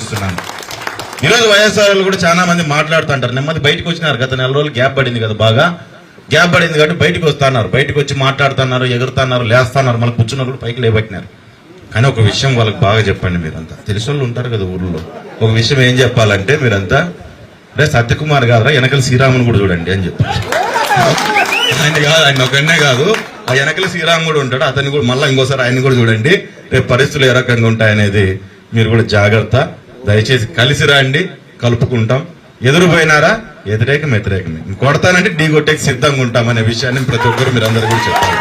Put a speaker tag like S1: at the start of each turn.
S1: తెలియజేస్తున్నాను. ఈరోజు వైఎస్ఆర్ కూడా చాలా మంది మాట్లాడుతుంటారు, నెమ్మది బయటకు వచ్చినారు. గత 4 రోజులు గ్యాప్ పడింది కదా, బాగా గ్యాప్ పడింది కాబట్టి బయటకు వస్తున్నారు, బయటకు వచ్చి మాట్లాడుతున్నారు, ఎగురుతున్నారు, లేస్తున్నారు, మళ్ళీ కూర్చున్న కూడా పైకి లేబట్టినారు. కానీ ఒక విషయం వాళ్ళకి బాగా చెప్పండి, మీరంతా తెలిసిన వాళ్ళు ఉంటారు కదా ఊళ్ళో. ఒక విషయం ఏం చెప్పాలంటే మీరంతా, రే సత్యకుమార్ కాదురా వెనకల శ్రీరాముని కూడా చూడండి అని చెప్పారు. ఆయన కాదు, ఆయన ఒకనే కాదు, ఆ వెనకల శ్రీరామ్ కూడా ఉంటాడు, అతన్ని కూడా మళ్ళీ ఇంకోసారి ఆయన కూడా చూడండి. రేపు పరిస్థితులు ఏ రకంగా ఉంటాయనేది మీరు కూడా జాగ్రత్త. దయచేసి కలిసి రండి, కలుపుకుంటాం. ఎదురుపోయినారా వ్యతిరేకమే, కొడతానంటే ఢీ కొట్టేకి సిద్ధంగా ఉంటాం అనే విషయాన్ని ప్రతి ఒక్కరు మీరు అందరూ కూడా చెప్పాలి.